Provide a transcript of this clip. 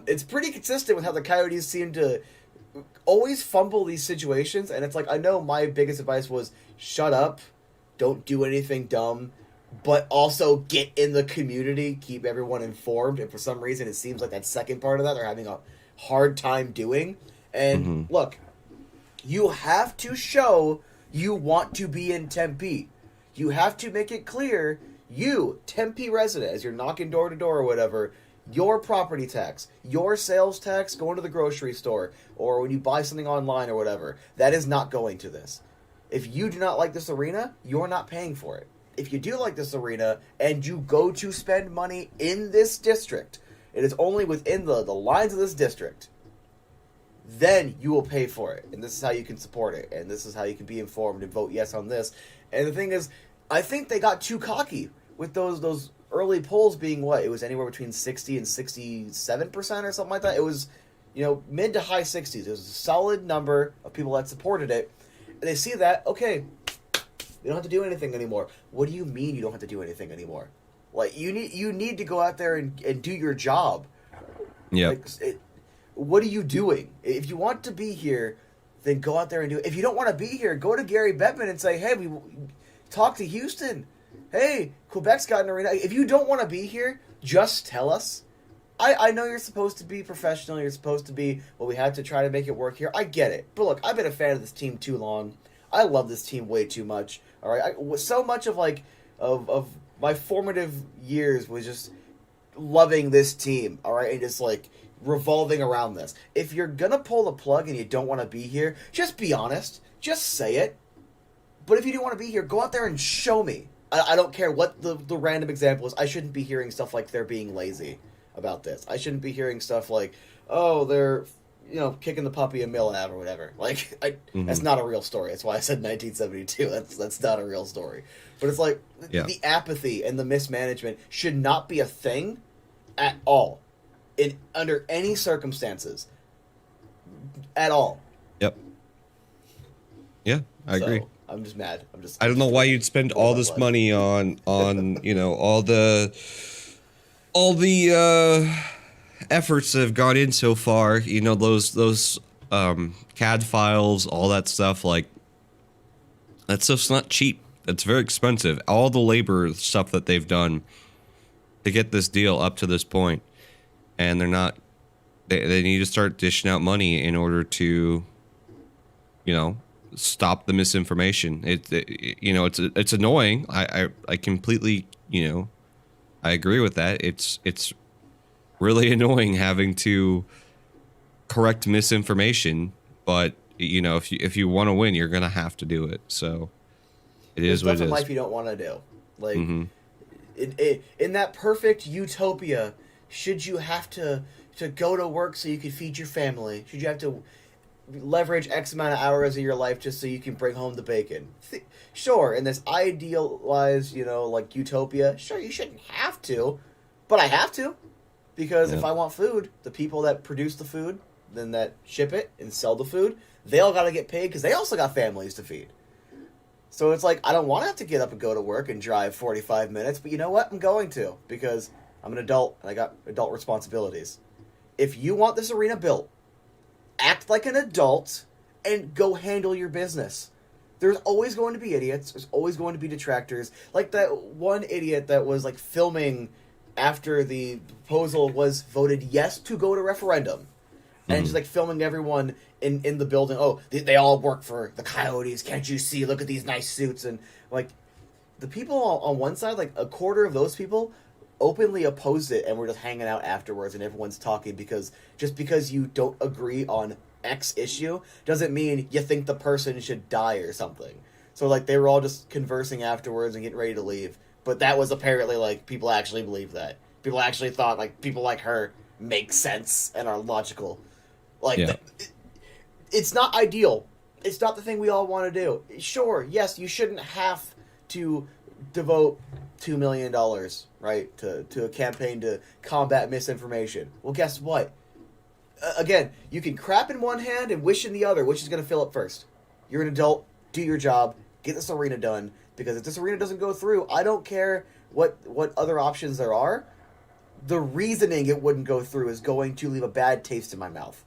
It's pretty consistent with how the Coyotes seem to always fumble these situations, and it's like, I know my biggest advice was shut up, don't do anything dumb, but also get in the community, keep everyone informed, and for some reason it seems like that second part of that they're having a hard time doing. And Mm-hmm. look, you have to show you want to be in Tempe. You have to make it clear, you, Tempe resident, as you're knocking door to door or whatever, your property tax, your sales tax going to the grocery store, or when you buy something online or whatever, that is not going to this. If you do not like this arena, you're not paying for it. If you do like this arena and you go to spend money in this district, it is only within the lines of this district, then you will pay for it. And this is how you can support it. And this is how you can be informed and vote yes on this. And the thing is, I think they got too cocky with those early polls being what? It was anywhere between 60 and 67% or something like that. It was, mid to high 60s. It was a solid number of people that supported it. And they see that, okay, we don't have to do anything anymore. What do you mean you don't have to do anything anymore? Like, you need to go out there and do your job. Yeah. What are you doing? If you want to be here, then go out there and do it. If you don't want to be here, go to Gary Bettman and say, hey, we talk to Houston. Hey, Quebec's got an arena. If you don't want to be here, just tell us. I know you're supposed to be professional. You're supposed to be, well, we have to try to make it work here. I get it. But look, I've been a fan of this team too long. I love this team way too much. All right, so much of of my formative years was just loving this team. All right, and just revolving around this. If you're gonna pull the plug and you don't want to be here, just be honest. Just say it. But if you do want to be here, go out there and show me. I don't care what the random example is. I shouldn't be hearing stuff like they're being lazy about this. I shouldn't be hearing stuff like, oh, they're kicking the puppy a mill out or whatever. That's not a real story. That's why I said 1972. That's not a real story. But it's like the apathy and the mismanagement should not be a thing at all, under any circumstances, at all. Yep. Yeah, I agree. I'm just mad. I don't know why you'd spend all this money on all the efforts that have gone in so far. Those CAD files, all that stuff. That stuff's not cheap. It's very expensive. All the labor stuff that they've done to get this deal up to this point, and they're not. They need to start dishing out money in order to, stop the misinformation. It's annoying. I completely, I agree with that. It's really annoying having to correct misinformation, but if you want to win, you're gonna have to do it. So There's what it stuff in is. life you don't want to do. In that perfect utopia, should you have to go to work so you can feed your family? Should you have to leverage X amount of hours of your life just so you can bring home the bacon? Sure, in this idealized, utopia, sure, you shouldn't have to, but I have to. Because if I want food, the people that produce the food, then that ship it and sell the food, they all got to get paid because they also got families to feed. So it's like, I don't want to have to get up and go to work and drive 45 minutes, but you know what? I'm going to, because I'm an adult and I got adult responsibilities. If you want this arena built, act like an adult and go handle your business. There's always going to be idiots. There's always going to be detractors. Like that one idiot that was filming after the proposal was voted yes to go to referendum. And just filming everyone in the building. Oh, they all work for the Coyotes. Can't you see? Look at these nice suits. And the people on one side, a quarter of those people openly opposed it and were just hanging out afterwards and everyone's talking because you don't agree on X issue doesn't mean you think the person should die or something. So they were all just conversing afterwards and getting ready to leave. But that was apparently people actually believe that. People actually thought people like her make sense and are logical. It's not ideal. It's not the thing we all want to do. Sure, yes, you shouldn't have to devote $2 million, right, to a campaign to combat misinformation. Well, guess what? Again, you can crap in one hand and wish in the other. Which is going to fill up first? You're an adult. Do your job. Get this arena done. Because if this arena doesn't go through, I don't care what other options there are. the reasoning it wouldn't go through is going to leave a bad taste in my mouth.